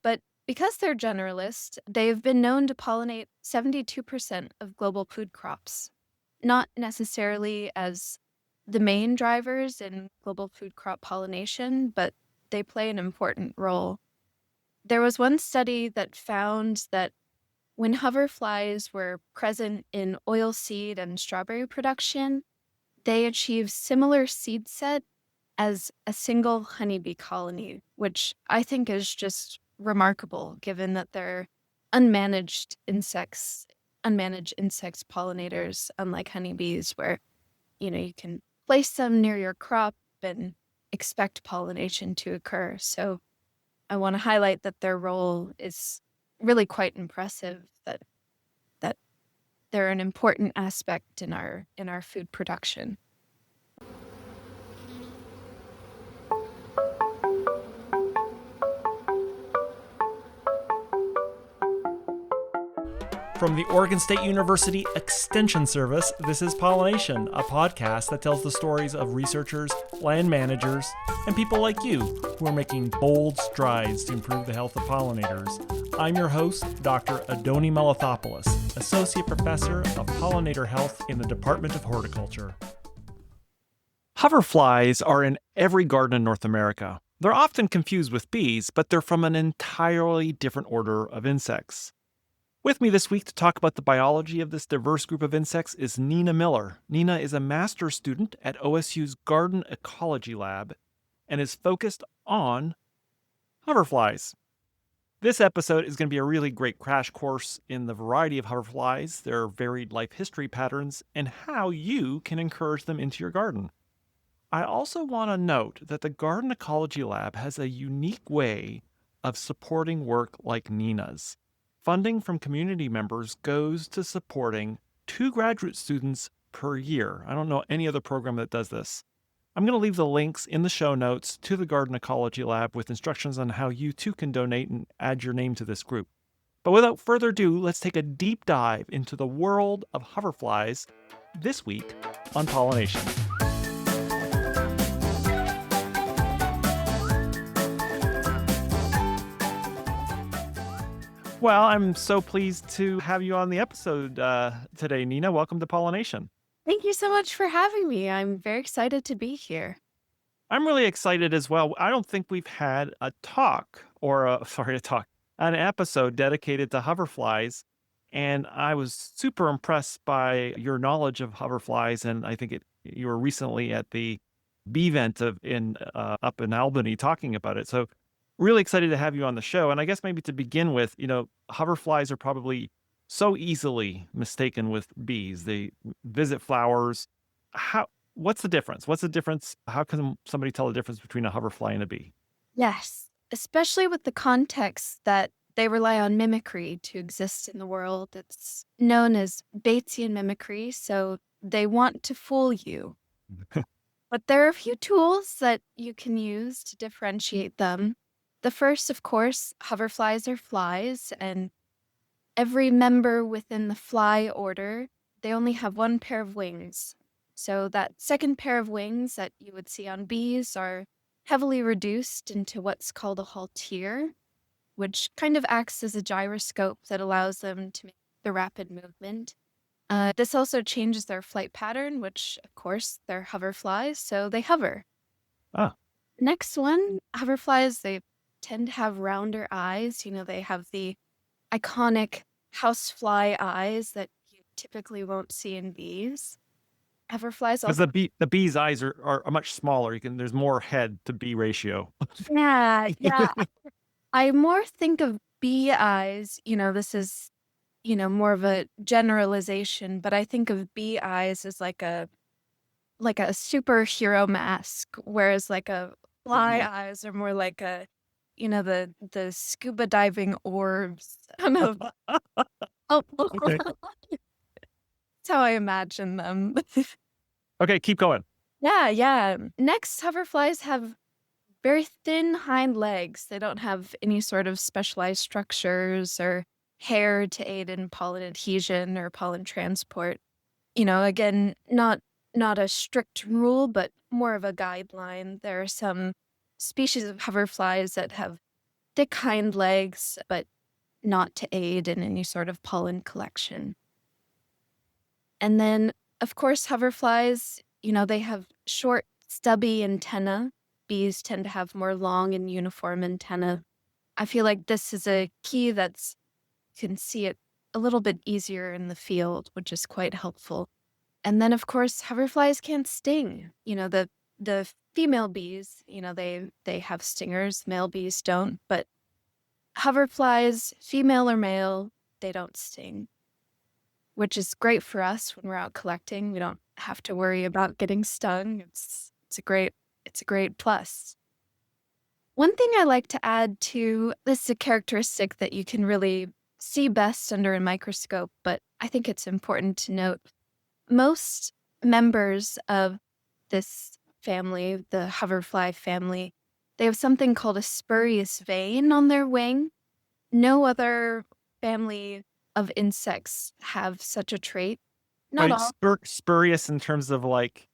But because they're generalist, they've been known to pollinate 72% of global food crops, not necessarily as the main drivers in global food crop pollination, but they play an important role. There was one study that found that when hoverflies were present in oilseed and strawberry production, they achieved similar seed set as a single honeybee colony, which I think is just remarkable given that they're unmanaged insects, unmanaged insects pollinators, unlike honeybees, where, you can place them near your crop and expect pollination to occur. So I want to highlight that their role is really quite impressive, that they're an important aspect in our food production. From the Oregon State University Extension Service, this is PolliNation, a podcast that tells the stories of researchers, land managers, and people like you who are making bold strides to improve the health of pollinators. I'm your host, Dr. Adoni Malathopoulos, Associate Professor of Pollinator Health in the Department of Horticulture. Hoverflies are in every garden in North America. They're often confused with bees, but they're from an entirely different order of insects. With me this week to talk about the biology of this diverse group of insects is Nina Miller. Nina is a master's student at OSU's Garden Ecology Lab and is focused on hoverflies. This episode is going to be a really great crash course in the variety of hoverflies, their varied life history patterns, and how you can encourage them into your garden. I also want to note that the Garden Ecology Lab has a unique way of supporting work like Nina's. Funding from community members goes to supporting 2 graduate students per year. I don't know any other program that does this. I'm going to leave the links in the show notes to the Garden Ecology Lab with instructions on how you too can donate and add your name to this group. But without further ado, let's take a deep dive into the world of hoverflies this week on PolliNation. Well, I'm so pleased to have you on the episode today, Nina. Welcome to PolliNation. Thank you so much for having me. I'm very excited to be here. I'm really excited as well. I don't think we've had a talk an episode dedicated to hoverflies. And I was super impressed by your knowledge of hoverflies. And I think you were recently at the bee event up in Albany talking about it. So really excited to have you on the show. And I guess maybe to begin with, hoverflies are probably so easily mistaken with bees. They visit flowers. What's the difference? How can somebody tell the difference between a hoverfly and a bee? Yes, especially with the context that they rely on mimicry to exist in the world. It's known as Batesian mimicry, so they want to fool you. But there are a few tools that you can use to differentiate them. The first, of course, hoverflies are flies, and every member within the fly order, they only have one pair of wings. So that second pair of wings that you would see on bees are heavily reduced into what's called a haltere, which kind of acts as a gyroscope that allows them to make the rapid movement. This also changes their flight pattern, which, of course, they're hoverflies, so they hover. Ah. Next one, hoverflies, they tend to have rounder eyes. They have the iconic housefly eyes that you typically won't see in bees. Hoverflies Because also... the bee's eyes are much smaller. There's more head to bee ratio. Yeah. I more think of bee eyes, this is, more of a generalization, but I think of bee eyes as like a superhero mask, whereas like a fly eyes are more like the scuba diving orbs. I don't know. Oh, Okay. that's how I imagine them. Okay, keep going. Yeah. Next, hoverflies have very thin hind legs. They don't have any sort of specialized structures or hair to aid in pollen adhesion or pollen transport. Again, not a strict rule, but more of a guideline. There are some species of hoverflies that have thick hind legs, but not to aid in any sort of pollen collection. And then, of course, hoverflies, they have short, stubby antennae. Bees tend to have more long and uniform antennae. I feel like this is a key that's can see it a little bit easier in the field, which is quite helpful. And then, of course, hoverflies can't sting. The female bees, they have stingers, male bees don't, but hoverflies, female or male, they don't sting, which is great for us when we're out collecting. We don't have to worry about getting stung. It's a great plus. One thing I like to add to this is a characteristic that you can really see best under a microscope, but I think it's important to note. Most members of this family, the hoverfly family, they have something called a spurious vein on their wing. No other family of insects have such a trait. Not Right, all. spurious in terms of, like,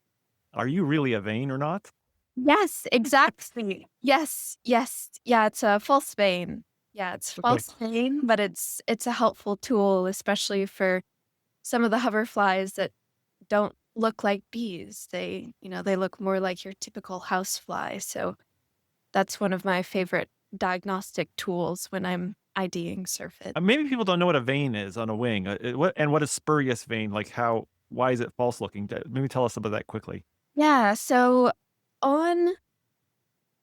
are you really a vein or not? Yes, exactly. Yes, yes. Yeah, it's a false vein. Yeah, it's Okay. false vein, but it's a helpful tool, especially for some of the hoverflies that don't look like bees. They look more like your typical housefly. So that's one of my favorite diagnostic tools when I'm IDing syrphid. Maybe people don't know what a vein is on a wing. What is spurious vein? Like, why is it false looking? Maybe tell us about that quickly. Yeah, so on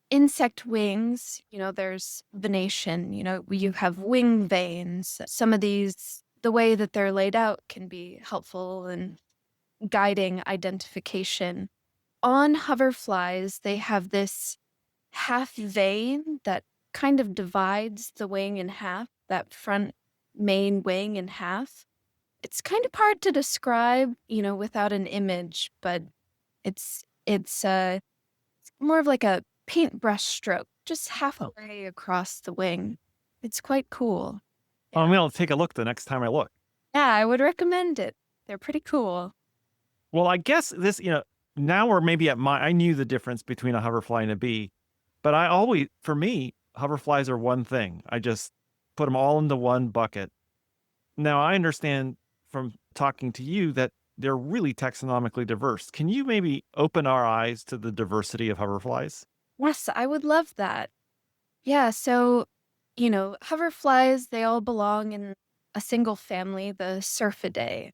insect wings, there's venation, you have wing veins. Some of these, the way that they're laid out can be helpful in guiding identification. On hoverflies, they have this half vein that kind of divides the wing in half, that front main wing in half. It's kind of hard to describe, without an image, but it's more of like a paintbrush stroke, just Oh. halfway across the wing. It's quite cool. I'm Yeah. gonna take a look the next time I look. Yeah, I would recommend it. They're pretty cool. Well, I guess now we're maybe I knew the difference between a hoverfly and a bee, but for me, hoverflies are one thing. I just put them all into one bucket. Now I understand from talking to you that they're really taxonomically diverse. Can you maybe open our eyes to the diversity of hoverflies? Yes, I would love that. Yeah, so, hoverflies, they all belong in a single family, the Syrphidae,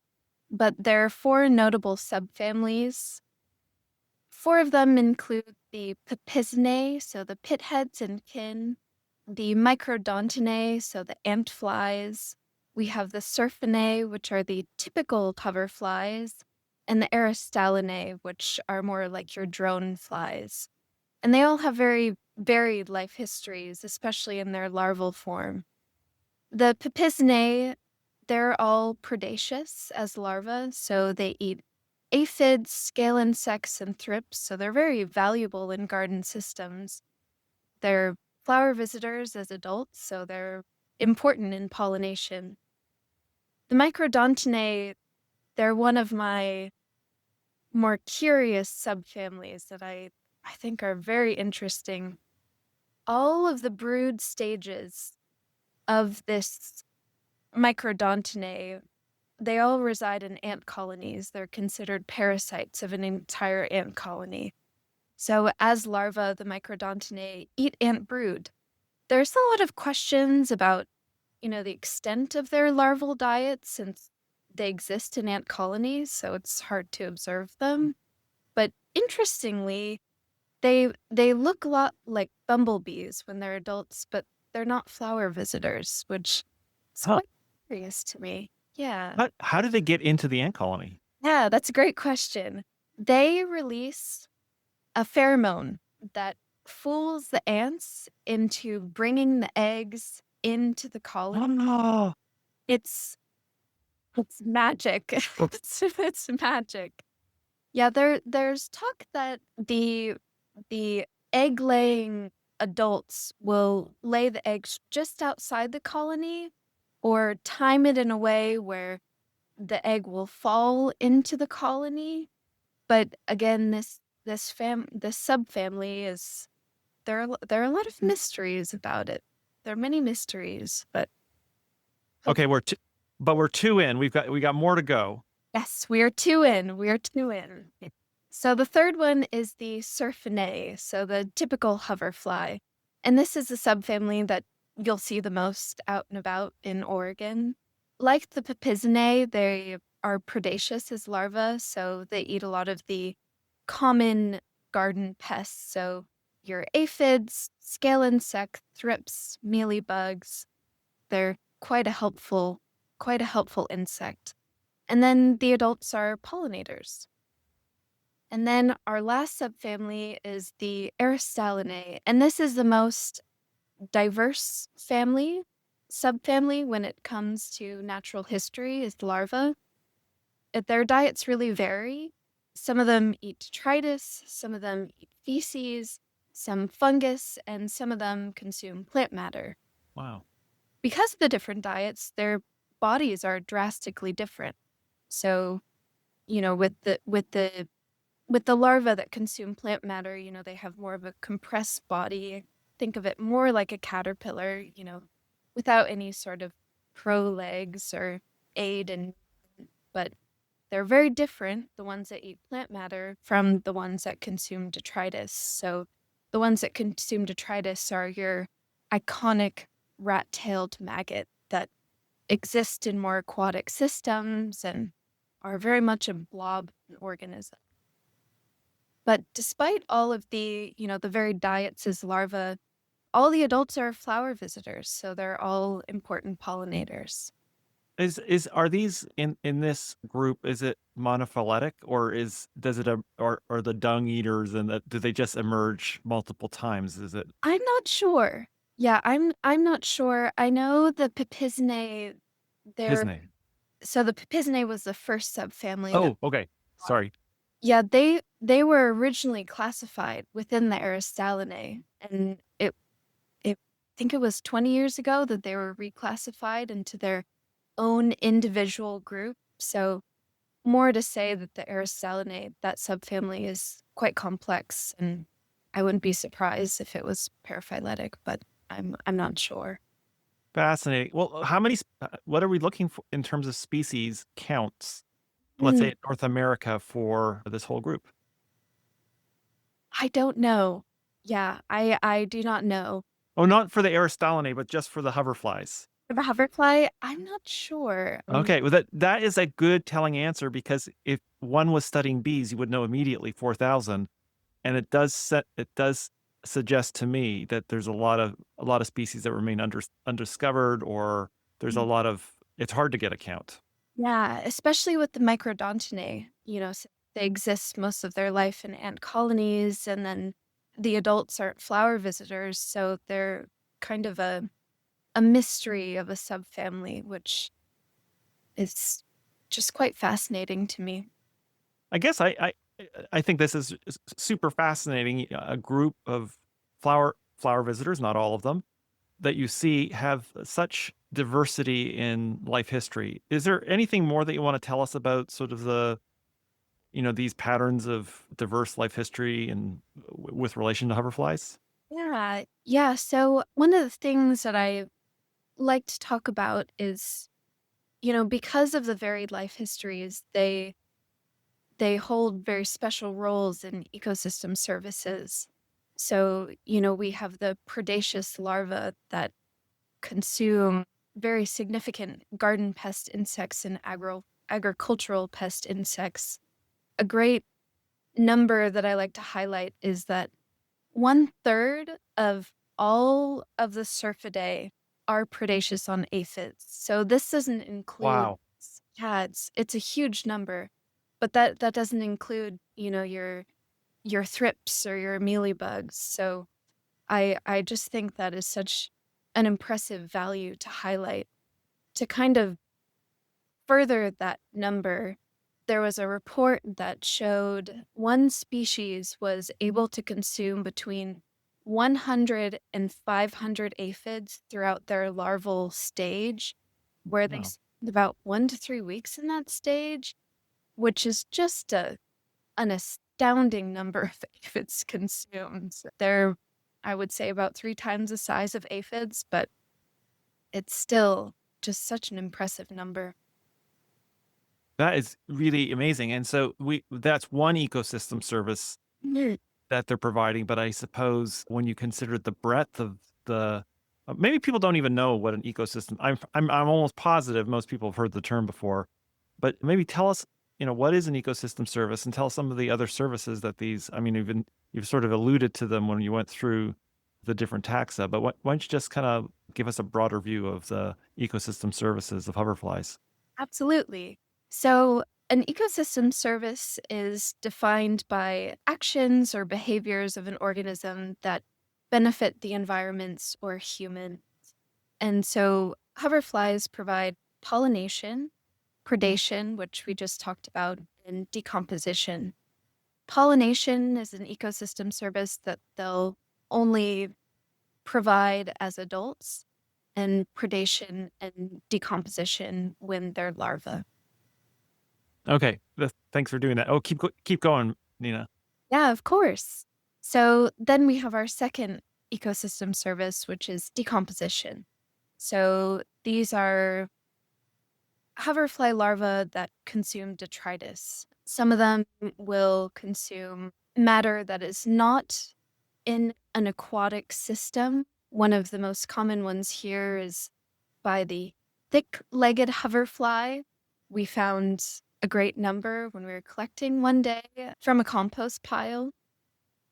but there are four notable subfamilies. Four of them include the Papisinae, so the pitheads and kin, the Microdontinae, so the ant flies. We have the Syrphinae, which are the typical hoverflies, and the Aristallinae, which are more like your drone flies. And they all have very varied life histories, especially in their larval form. The Papisinae, they're all predaceous as larvae, so they eat aphids, scale insects, and thrips, so they're very valuable in garden systems. They're flower visitors as adults, so they're important in pollination. The Microdontinae, they're one of my more curious subfamilies that I think are very interesting. All of the brood stages of this Microdontinae, they all reside in ant colonies. They're considered parasites of an entire ant colony. So as larvae, the Microdontinae eat ant brood. There's a lot of questions about, the extent of their larval diet since they exist in ant colonies, so it's hard to observe them. But interestingly, they look a lot like bumblebees when they're adults, but they're not flower visitors, which is Huh. quite curious to me. Yeah. How do they get into the ant colony? Yeah, that's a great question. They release a pheromone that fools the ants into bringing the eggs into the colony. Oh, It's it's magic. It's magic. Yeah, there's talk that the egg-laying adults will lay the eggs just outside the colony or time it in a way where the egg will fall into the colony. But again, this subfamily is there are a lot of mysteries about it. There are many mysteries, but Okay, hopefully we're 2 in. We got more to go. yes, we are 2 in, we are 2 in. So the third one is the Surfinae, so the typical hoverfly, and this is a subfamily that you'll see the most out and about in Oregon. Like the Pipizinae, they are predaceous as larvae, so they eat a lot of the common garden pests, so your aphids, scale insect, thrips, mealybugs. They're quite a helpful insect. And then the adults are pollinators. And then our last subfamily is the Aristallinae, and this is the most diverse subfamily when it comes to natural history is larvae. Their diets really vary. Some of them eat detritus, some of them eat feces, some fungus, and some of them consume plant matter. Wow. Because of the different diets, their bodies are drastically different. So, with the larvae that consume plant matter, they have more of a compressed body. Think of it more like a caterpillar, without any sort of pro legs or aid and but they're very different, the ones that eat plant matter, from the ones that consume detritus. So the ones that consume detritus are your iconic rat-tailed maggot that exist in more aquatic systems and are very much a blob organism. But despite all of the varied diets as larvae, all the adults are flower visitors, so they're all important pollinators. Are these in this group, is it monophyletic, or does it or the dung eaters, and do they just emerge multiple times? Is it I'm not sure. Yeah, I'm not sure. I know the Pipizinae, they're Pisne? so the Pipizinae was the first subfamily that Oh, okay. Sorry. yeah, they were originally classified within the Aristallinae, and it I think it was 20 years ago that they were reclassified into their own individual group. So more to say that the Aristallinae, that subfamily, is quite complex, and I wouldn't be surprised if it was paraphyletic, but I'm not sure. Fascinating. Well, what are we looking for in terms of species counts, let's say Mm, in North America, for this whole group? I don't know. Yeah, I do not know. Oh, not for the Aristolinae, but just for the hoverflies. For the hoverfly, I'm not sure. Okay, well that is a good telling answer, because if one was studying bees, you would know immediately 4,000, and it does suggest to me that there's a lot of species that remain undiscovered, or there's a Mm, lot of it's hard to get a count. yeah, especially with the Microdontidae, since they exist most of their life in ant colonies, and then the adults aren't flower visitors, so they're kind of a mystery of a subfamily, which is just quite fascinating to me. I guess I think this is super fascinating. A group of flower visitors, not all of them, that you see have such diversity in life history. Is there anything more that you want to tell us about sort of these patterns of diverse life history and with relation to hoverflies? Yeah, yeah, so one of the things that I like to talk about is, because of the varied life histories, they hold very special roles in ecosystem services. So, we have the predaceous larvae that consume very significant garden pest insects and agricultural pest insects. A great number that I like to highlight is that 1/3 of all of the Syrphidae are predaceous on aphids. So this doesn't include Wow. yeah, it's a huge number, but that doesn't include, your thrips or your mealybugs. So I just think that is such an impressive value to highlight. To kind of further that number, there was a report that showed one species was able to consume between 100 and 500 aphids throughout their larval stage, where they Wow. spend about 1 to 3 weeks in that stage, which is just an astounding number of aphids consumed. I would say about 3 times the size of aphids, but it's still just such an impressive number. That is really amazing, and so we that's one ecosystem service Mm. that they're providing, but I suppose when you consider the breadth of the maybe people don't even know what an ecosystem I'm almost positive most people have heard the term before, but maybe tell us, what is an ecosystem service and tell us some of the other services that these I mean, you've sort of alluded to them when you went through the different taxa, but why don't you just kinda give us a broader view of the ecosystem services of hoverflies? Absolutely. So, an ecosystem service is defined by actions or behaviors of an organism that benefit the environments or human. And so, hoverflies provide pollination, predation, which we just talked about, and decomposition. Pollination is an ecosystem service that they'll only provide as adults, and predation and decomposition when they're larvae. Okay, thanks for doing that. Oh, keep going, Nina. Yeah, of course. So then we have our second ecosystem service, which is decomposition. So these are hoverfly larvae that consume detritus. Some of them will consume matter that is not in an aquatic system. One of the most common ones here is by the thick-legged hoverfly. We found a great number when we were collecting one day from a compost pile.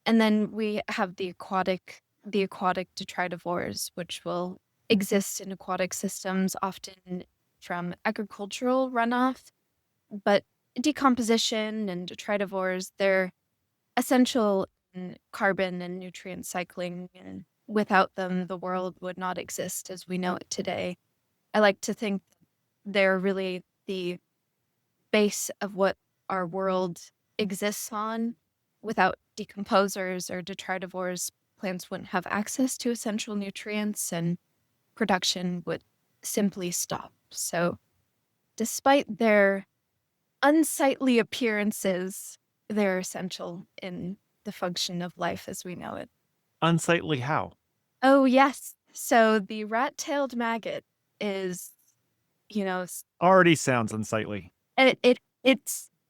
And then we have the aquatic detritivores, which will exist in aquatic systems, often from agricultural runoff. But decomposition and detritivores, they're essential in carbon and nutrient cycling, and without them, the world would not exist as we know it today. I like to think they're really the base of what our world exists on. Without decomposers or detritivores, plants wouldn't have access to essential nutrients and production would simply stop. So, despite their unsightly appearances, they're essential in the function of life as we know it. Unsightly how? Oh, yes. So, the rat-tailed maggot is, you know, Already sounds unsightly. and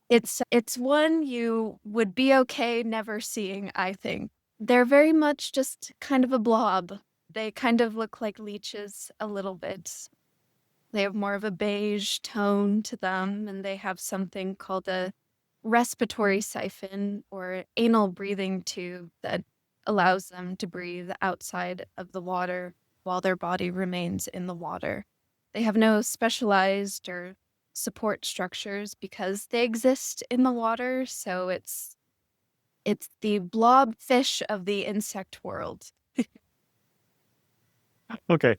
it's one you would be okay never seeing, I think. They're very much just kind of a blob. They kind of look like leeches a little bit. They have more of a beige tone to them, and they have something called a respiratory siphon or anal breathing tube that allows them to breathe outside of the water while their body remains in the water. They have no specialized or support structures because they exist in the water, so it's the blobfish of the insect world. Okay.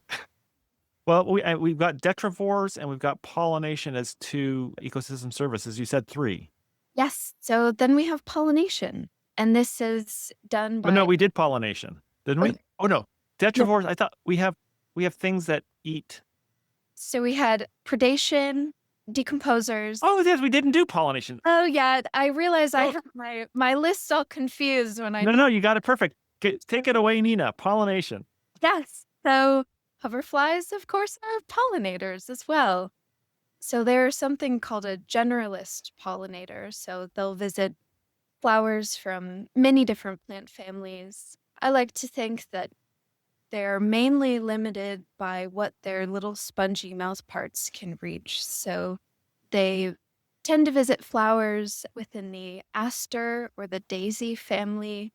Well, we've got detrivores and we've got pollination as 2 ecosystem services. You said 3. Yes, so then we have pollination, and this is done But no, by we did pollination, didn't oh, we? Oh, no. yeah. Detrivores, I thought we have things that eat. So we had predation, decomposers. Oh, yes, we didn't do pollination. Oh, yeah, I realize I Oh, have my list all confused when I no, talk. no, you got it perfect. Take it away, Nina. Pollination. Yes, so hoverflies, of course, are pollinators as well. So they're something called a generalist pollinator, so they'll visit flowers from many different plant families. I like to think that they're mainly limited by what their little spongy mouth parts can reach, so they tend to visit flowers within the aster or the daisy family.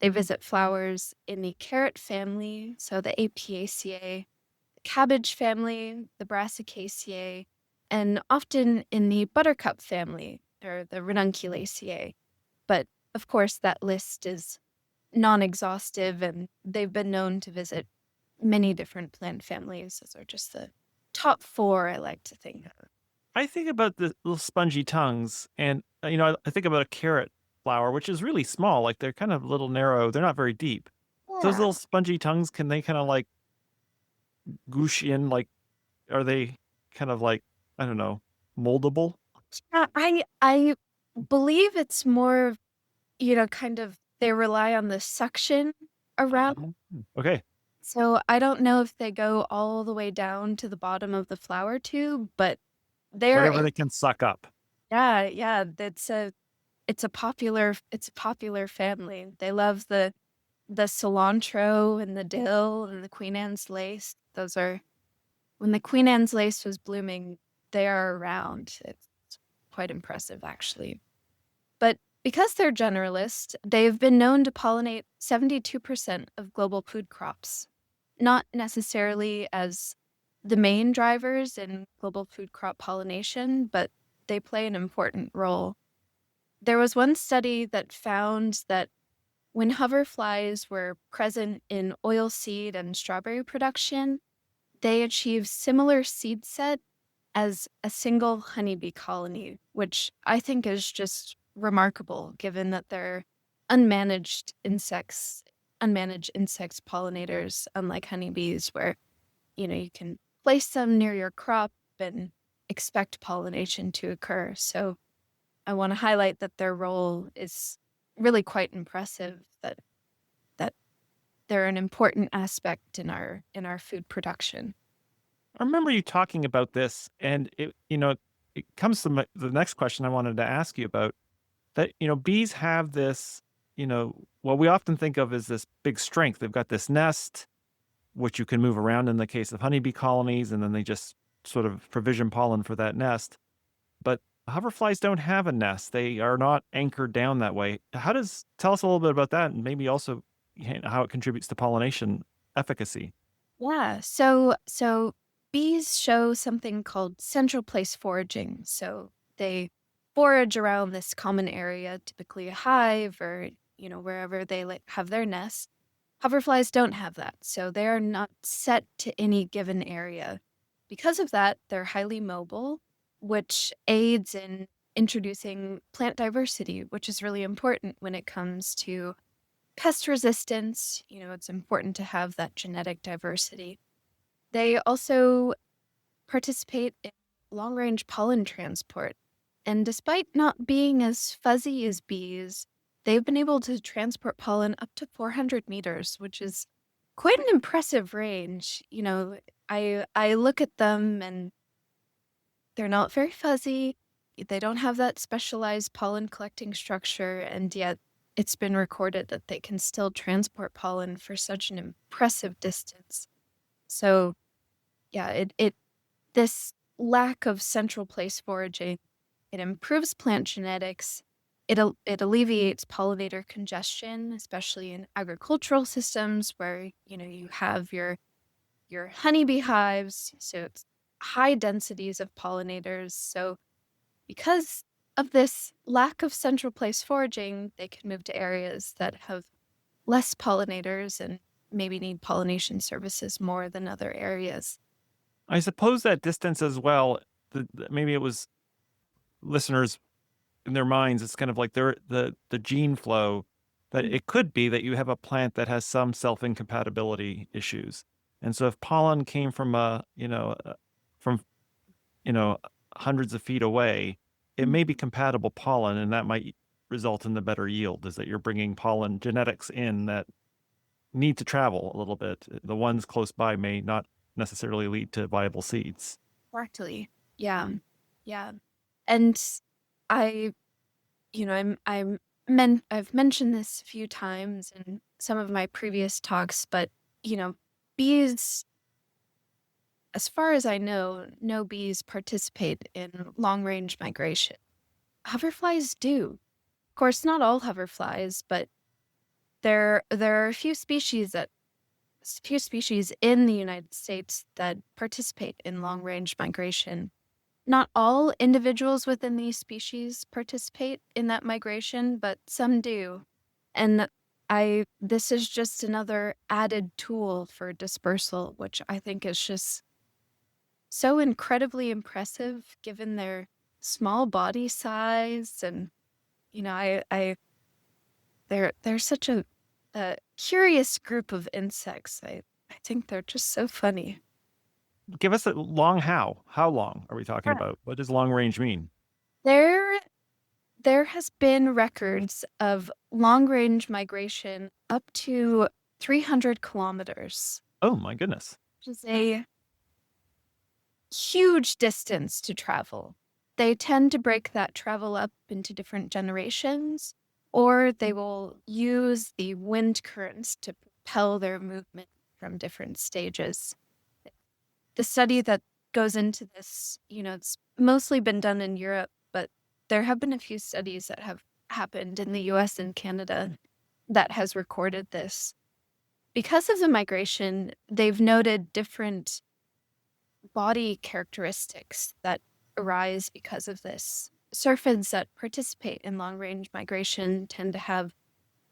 They visit flowers in the carrot family, so the Apiaceae, the cabbage family, the Brassicaceae, and often in the buttercup family, or the Ranunculaceae. But of course, that list is non exhaustive, and they've been known to visit many different plant families. Those are just the top four I like to think of. I think about the little spongy tongues and, I think about a carrot flower, which is really small, like, they're kind of little narrow, they're not very deep. Those Yeah. little spongy tongues, can they kinda, like, goosh in, like are they kind of like, I don't know, moldable? I believe it's more, kind of they rely on the suction. around. Okay. So I don't know if they go all the way down to the bottom of the flower tube, but they're Whatever a they can suck up. yeah, yeah, it's a popular family. They love the cilantro and the dill and the Queen Anne's lace. Those are when the Queen Anne's lace was blooming, they are around. It's quite impressive, actually. But because they're generalist, they've been known to pollinate 72% of global food crops, not necessarily as the main drivers in global food crop pollination, but they play an important role. There was one study that found that when hoverflies were present in oilseed and strawberry production, they achieved similar seed set as a single honeybee colony, which I think is just remarkable given that they're unmanaged insects, unmanaged insects pollinators, unlike honeybees, where, you can place them near your crop and expect pollination to occur. So I want to highlight that their role is really quite impressive, that they're an important aspect in our food production. I remember you talking about this, and it comes to the next question I wanted to ask you about that. Bees have this, what we often think of as this big strength. They've got this nest, which you can move around in the case of honeybee colonies, and then they just sort of provision pollen for that nest. But hoverflies don't have a nest. They are not anchored down that way. Tell us a little bit about that and maybe also how it contributes to pollination efficacy. Yeah, so bees show something called central place foraging. So they forage around this common area, typically a hive or, wherever they have their nest. Hoverflies don't have that, so they are not set to any given area. Because of that, they're highly mobile, which aids in introducing plant diversity, which is really important when it comes to pest resistance. It's important to have that genetic diversity. They also participate in long range pollen transport. And despite not being as fuzzy as bees, they've been able to transport pollen up to 400 meters, which is quite an impressive range. I look at them and they're not very fuzzy. They don't have that specialized pollen collecting structure, and yet it's been recorded that they can still transport pollen for such an impressive distance. So, yeah, it this lack of central place foraging, it improves plant genetics. It alleviates pollinator congestion, especially in agricultural systems where, you have your honeybee hives, so it's high densities of pollinators. So because of this lack of central place foraging, they can move to areas that have less pollinators and maybe need pollination services more than other areas. I suppose that distance as well, maybe it was listeners in their minds, it's kind of like the gene flow that Mm. it could be that you have a plant that has some self-incompatibility issues. And so if pollen came from from, you know, hundreds of feet away, it may be compatible pollen, and that might result in the better yield, is that you're bringing pollen genetics in that need to travel a little bit. The ones close by may not necessarily lead to viable seeds. Exactly. Yeah. Yeah. And I, I've mentioned this a few times in some of my previous talks, but you know, bees, as far as I know, no bees participate in long range migration. Hoverflies do. Of course, not all hoverflies, but there are a few species in the United States that participate in long range migration. Not all individuals within these species participate in that migration, but some do. And this is just another added tool for dispersal, which I think is just so incredibly impressive given their small body size. And, they're such a curious group of insects. I think they're just so funny. Give us a long how. How long are we talking Yeah. about? What does long range mean? There There has been records of long-range migration up to 300 kilometers, Oh my goodness. which is a huge distance to travel. They tend to break that travel up into different generations, or they will use the wind currents to propel their movement from different stages. The study that goes into this, it's mostly been done in Europe, but there have been a few studies that have happened in the US and Canada that has recorded this. Because of the migration, they've noted different body characteristics that arise because of this. Syrphids that participate in long range migration tend to have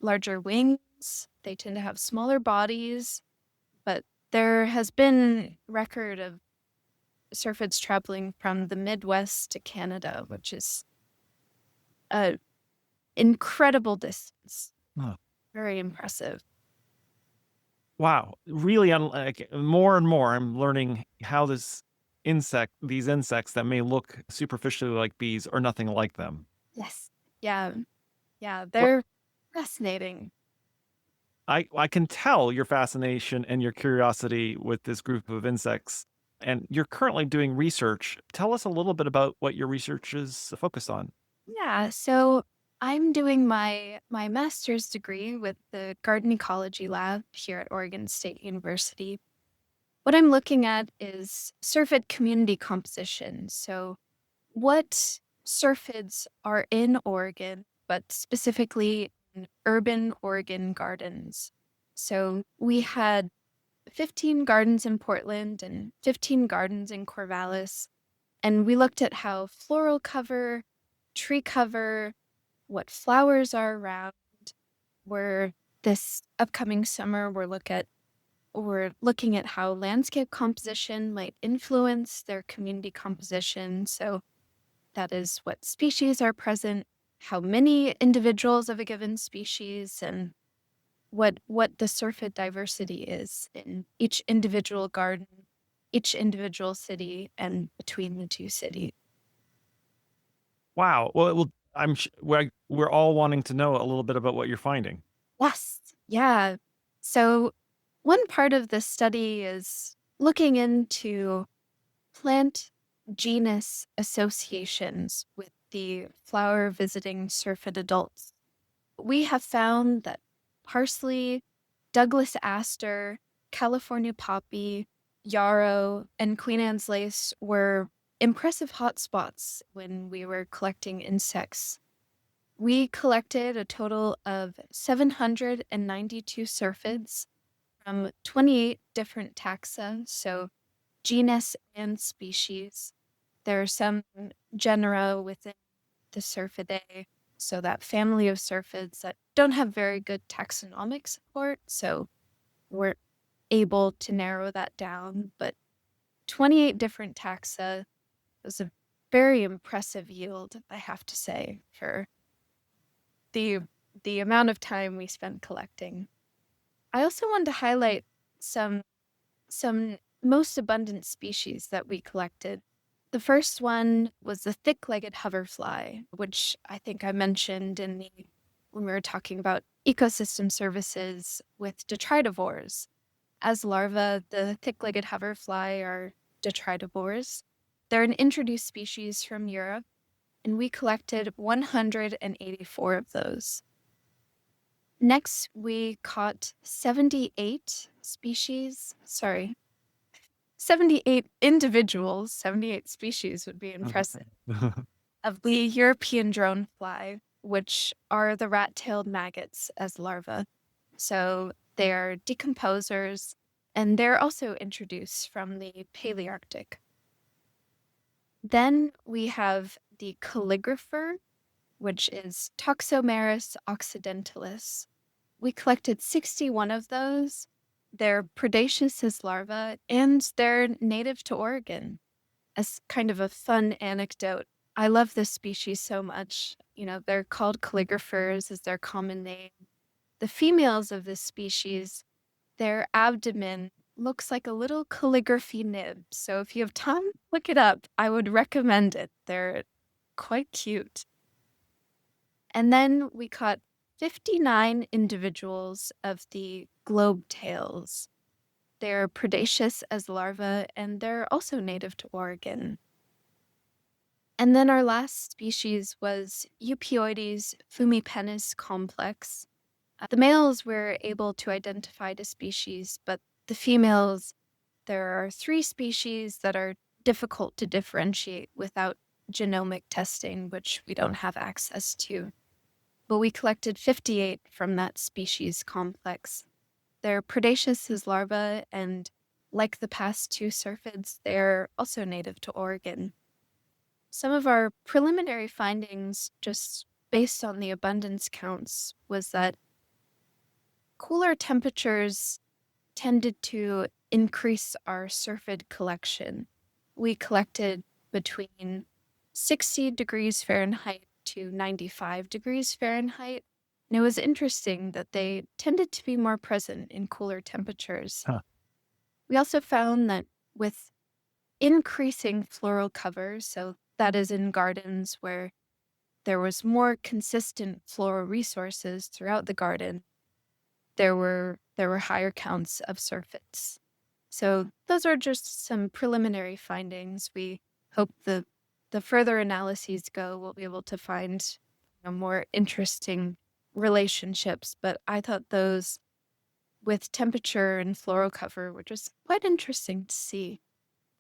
larger wings, they tend to have smaller bodies, but there has been record of syrphids traveling from the Midwest to Canada, which is an incredible distance. Oh, Very impressive. wow. Really, like more and more, I'm learning how these insects that may look superficially like bees are nothing like them. Yes. Yeah. Yeah. What They're fascinating. I can tell your fascination and your curiosity with this group of insects, and you're currently doing research. Tell us a little bit about what your research is focused on. Yeah, so I'm doing my master's degree with the Garden Ecology Lab here at Oregon State University. What I'm looking at is syrphid community composition. So, what syrphids are in Oregon, but specifically in urban Oregon gardens? So, we had 15 gardens in Portland and 15 gardens in Corvallis, and we looked at how floral cover, tree cover, what flowers are around. We're this upcoming summer, we're looking at how landscape composition might influence their community composition. So that is what species are present, how many individuals of a given species, and what the syrphid diversity is in each individual garden, each individual city, and between the two cities. Wow. Well, we're all wanting to know a little bit about what you're finding. Yes. Yeah. So, one part of this study is looking into plant genus associations with the flower visiting syrphid adults. We have found that parsley, Douglas aster, California poppy, yarrow, and Queen Anne's lace were impressive hotspots when we were collecting insects. We collected a total of 792 syrphids from 28 different taxa, so genus and species. There are some genera within the Syrphidae, so that family of syrphids that don't have very good taxonomic support, so we're able to narrow that down. But 28 different taxa was a very impressive yield, I have to say, for the the amount of time we spent collecting. I also wanted to highlight some some most abundant species that we collected. The first one was the thick-legged hoverfly, which I think I mentioned when we were talking about ecosystem services with detritivores. As larvae, the thick-legged hoverfly are detritivores. They're an introduced species from Europe, and we collected 184 of those. Next, we caught 78 species, sorry, 78 individuals, 78 species would be impressive, of the European drone fly, which are the rat-tailed maggots as larvae. So they are decomposers, and they're also introduced from the Palearctic. Then we have the calligrapher, which is Toxomerus occidentalis. We collected 61 of those. They're predaceous as larvae, and they're native to Oregon. As kind of a fun anecdote, I love this species so much. They're called calligraphers as their common name. The females of this species, their abdomen looks like a little calligraphy nib. So if you have time, look it up. I would recommend it. They're quite cute. And then we caught 59 individuals of the globe tails. They're predaceous as larvae, and they're also native to Oregon. And then our last species was Eupioides fumipennis complex. The males were able to identify the species, but the females, there are three species that are difficult to differentiate without genomic testing, which we don't have access to. But we collected 58 from that species complex. They're predaceous as larvae, and like the past two syrphids, they're also native to Oregon. Some of our preliminary findings, just based on the abundance counts, was that cooler temperatures tended to increase our syrphid collection. We collected between 60 degrees Fahrenheit to 95 degrees Fahrenheit. And it was interesting that they tended to be more present in cooler temperatures. Huh. We also found that with increasing floral cover, so that is in gardens where there was more consistent floral resources throughout the garden, there were higher counts of syrphids. So those are just some preliminary findings. We hope the further analyses go, we'll be able to find more interesting relationships. But I thought those with temperature and floral cover were just quite interesting to see.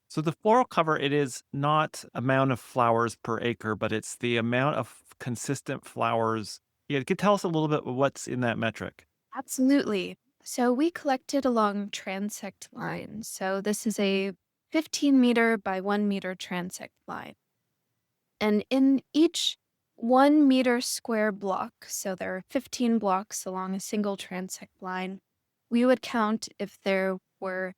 So the floral cover, it is not amount of flowers per acre, but it's the amount of consistent flowers. Yeah, you could tell us a little bit what's in that metric. Absolutely. So we collected along transect lines. So this is a 15-meter by 1 meter transect line. And in each 1 meter square block, so there are 15 blocks along a single transect line, we would count if there were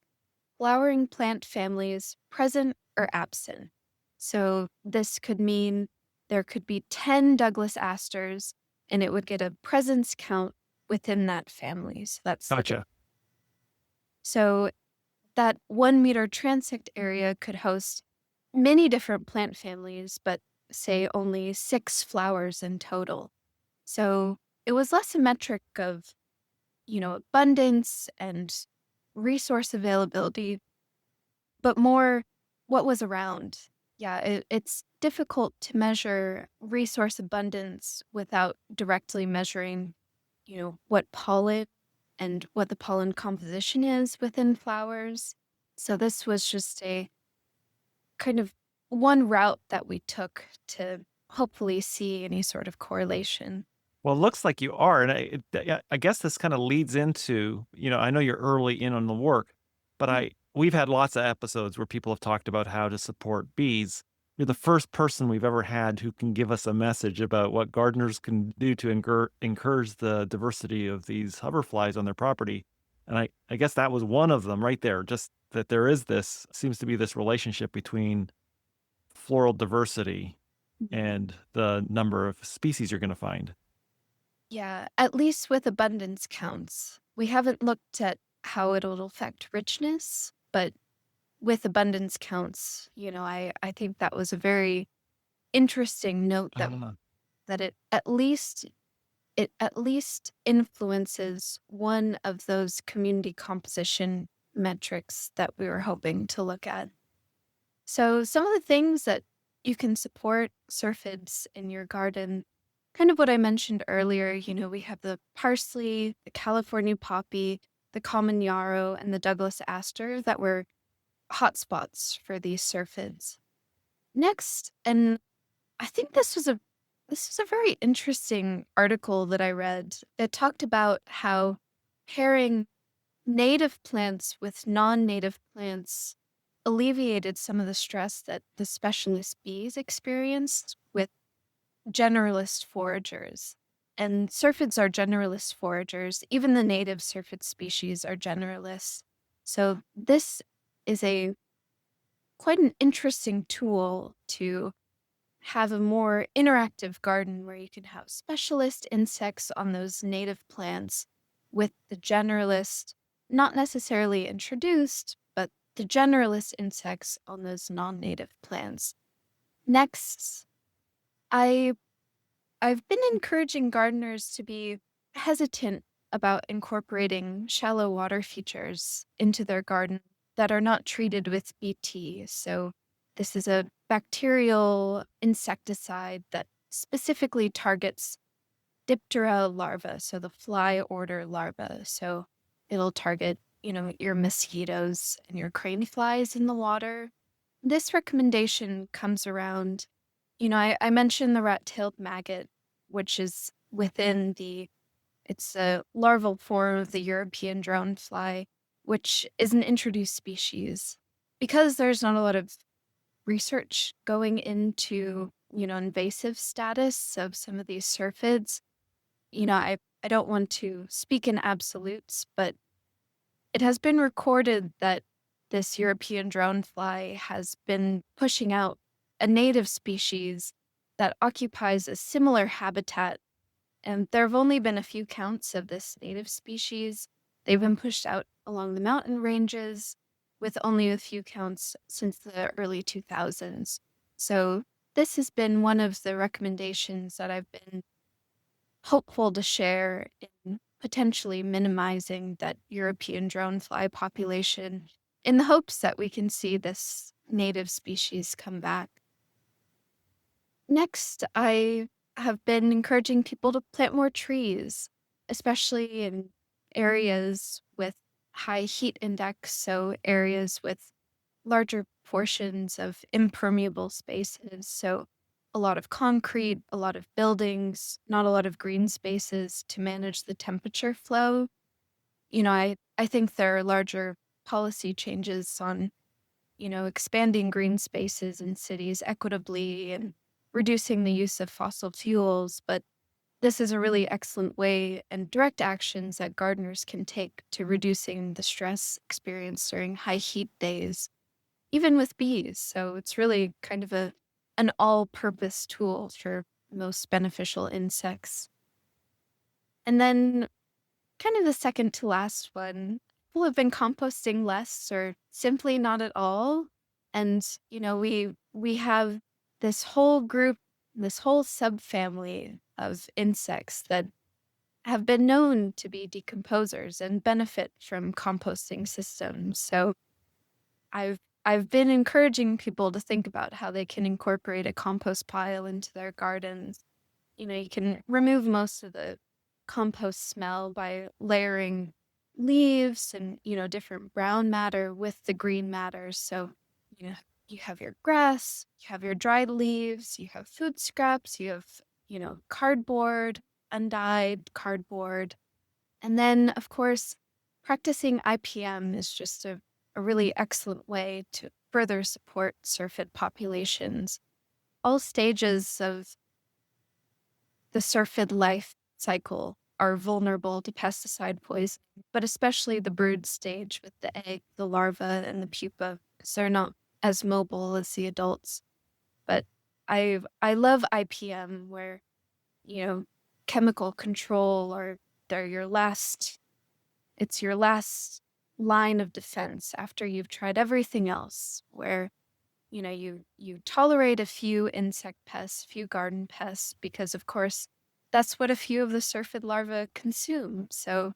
flowering plant families present or absent. So this could mean there could be 10 Douglas asters, and it would get a presence count within that family. So that's the Gotcha. so that 1 meter transect area could host many different plant families, but say only 6 flowers in total. So it was less a metric of, abundance and resource availability, but more what was around. Yeah, it's difficult to measure resource abundance without directly measuring, what pollen and what the pollen composition is within flowers. So this was just a kind of one route that we took to hopefully see any sort of correlation. Well, it looks like you are, and yeah, I guess this kinda leads into, I know you're early in on the work, but Mm, we've had lots of episodes where people have talked about how to support bees. You're the first person we've ever had who can give us a message about what gardeners can do to encourage the diversity of these hoverflies on their property, and I guess that was one of them right there, just that there is this seems to be this relationship between floral diversity mhm. and the number of species you're gonna find. Yeah, at least with abundance counts. We haven't looked at how it'll affect richness, but with abundance counts, I think that was a very interesting note that it at least influences one of those community composition metrics that we were hoping to look at. So some of the things that you can support syrphids in your garden, kind of what I mentioned earlier, we have the parsley, the California poppy, the common yarrow, and the Douglas aster that were hotspots for these syrphids. Next, and I think this was a very interesting article that I read. It talked about how pairing native plants with non-native plants alleviated some of the stress that the specialist bees experienced with generalist foragers. And syrphids are generalist foragers. Even the native syrphid species are generalists. So this is a quite an interesting tool to have a more interactive garden where you can have specialist insects on those native plants with the generalist, not necessarily introduced, but the generalist insects on those non-native plants. Next, I I've been encouraging gardeners to be hesitant about incorporating shallow water features into their garden that are not treated with BT. So, this is a bacterial insecticide that specifically targets Diptera larvae, so the fly order larvae. So, it'll target, your mosquitoes and your crane flies in the water. This recommendation comes around, I mentioned the rat-tailed maggot, which is within it's a larval form of the European dronefly, which is an introduced species. Because there's not a lot of research going into, invasive status of some of these syrphids, I don't want to speak in absolutes, but it has been recorded that this European dronefly has been pushing out a native species that occupies a similar habitat, and there have only been a few counts of this native species. They've been pushed out along the mountain ranges with only a few counts since the early 2000s. So, this has been one of the recommendations that I've been hopeful to share in potentially minimizing that European dronefly population in the hopes that we can see this native species come back. Next, I have been encouraging people to plant more trees, especially in areas with high heat index, so areas with larger portions of impermeable spaces. So, a lot of concrete, a lot of buildings, not a lot of green spaces to manage the temperature flow. I think there are larger policy changes on, expanding green spaces in cities equitably and reducing the use of fossil fuels. But this is a really excellent way and direct actions that gardeners can take to reducing the stress experienced during high heat days, even with bees. So it's really kind of an all-purpose tool for most beneficial insects. And then kind of the second to last one, people have been composting less or simply not at all. And, we have this whole group, this whole subfamily of insects that have been known to be decomposers and benefit from composting systems. So I've been encouraging people to think about how they can incorporate a compost pile into their gardens. You can remove most of the compost smell by layering leaves and, different brown matter with the green matter. So, you know, you have your grass, you have your dried leaves, you have food scraps, you have, cardboard, undyed cardboard. And then, of course, practicing IPM is just a really excellent way to further support syrphid populations. All stages of the syrphid life cycle are vulnerable to pesticide poisoning, but especially the brood stage with the egg, the larva, and the pupa, because they're not as mobile as the adults. But I love IPM where, you know, chemical control or they're your last it's your last line of defense after you've tried everything else, where, you tolerate a few insect pests, few garden pests, because, of course, that's what a few of the syrphid larvae consume. So,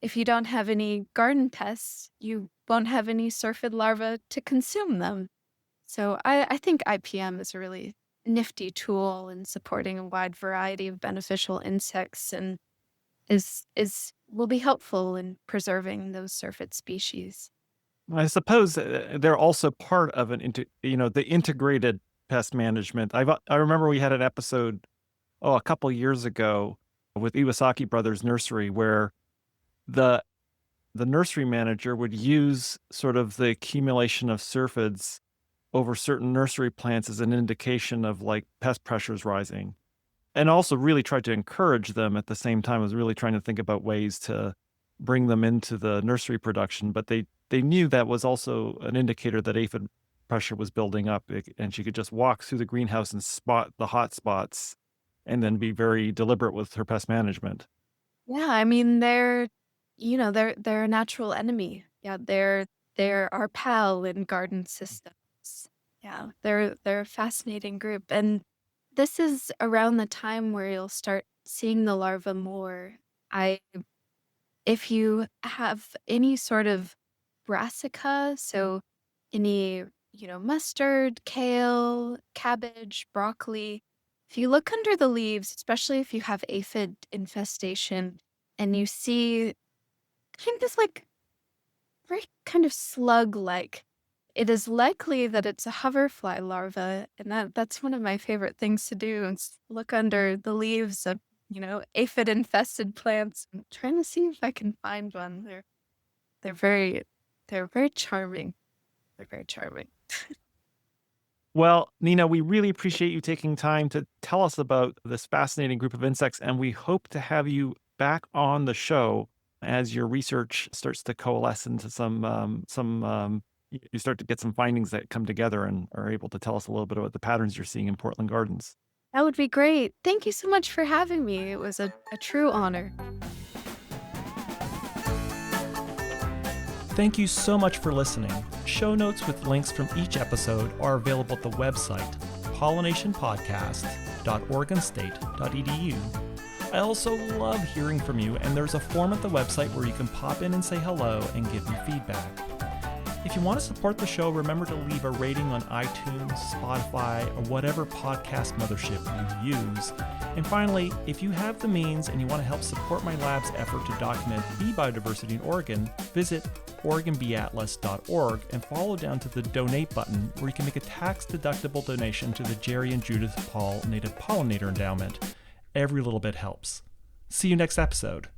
if you don't have any garden pests, you won't have any syrphid larvae to consume them. So, I think IPM is a really nifty tool in supporting a wide variety of beneficial insects and is will be helpful in preserving those syrphid species. I suppose, they're also part of the integrated pest management. I remember we had an episode, a couple years ago with Iwasaki Brothers Nursery where the the nursery manager would use sort of the accumulation of syrphids over certain nursery plants as an indication of, like, pest pressures rising, and also really tried to encourage them at the same time as really trying to think about ways to bring them into the nursery production, but they knew that was also an indicator that aphid pressure was building up, and she could just walk through the greenhouse and spot the hot spots and then be very deliberate with her pest management. Yeah, I mean, they're a natural enemy. Yeah, they're our pal in garden systems. Yeah, they're a fascinating group, and this is around the time where you'll start seeing the larva more. I If you have any sort of brassica, so any, mustard, kale, cabbage, broccoli, if you look under the leaves, especially if you have aphid infestation and you see kind of like very kind of slug-like, it is likely that it's a hoverfly larva, and that's one of my favorite things to do is look under the leaves of, aphid-infested plants. I'm trying to see if I can find one. They're very they're very charming. They're very charming. Well, Nina, we really appreciate you taking time to tell us about this fascinating group of insects, and we hope to have you back on the show as your research starts to coalesce into you start to get some findings that come together and are able to tell us a little bit about the patterns you're seeing in Portland gardens. That would be great. Thank you so much for having me. It was a true honor. Thank you so much for listening. Show notes with links from each episode are available at the website pollinationpodcast.oregonstate.edu. I also love hearing from you, and there's a form at the website where you can pop in and say hello and give me feedback. If you want to support the show, remember to leave a rating on iTunes, Spotify, or whatever podcast mothership you use. And finally, if you have the means and you want to help support my lab's effort to document bee biodiversity in Oregon, visit OregonBeeAtlas.org and follow down to the donate button where you can make a tax-deductible donation to the Jerry and Judith Paul Native Pollinator Endowment. Every little bit helps. See you next episode.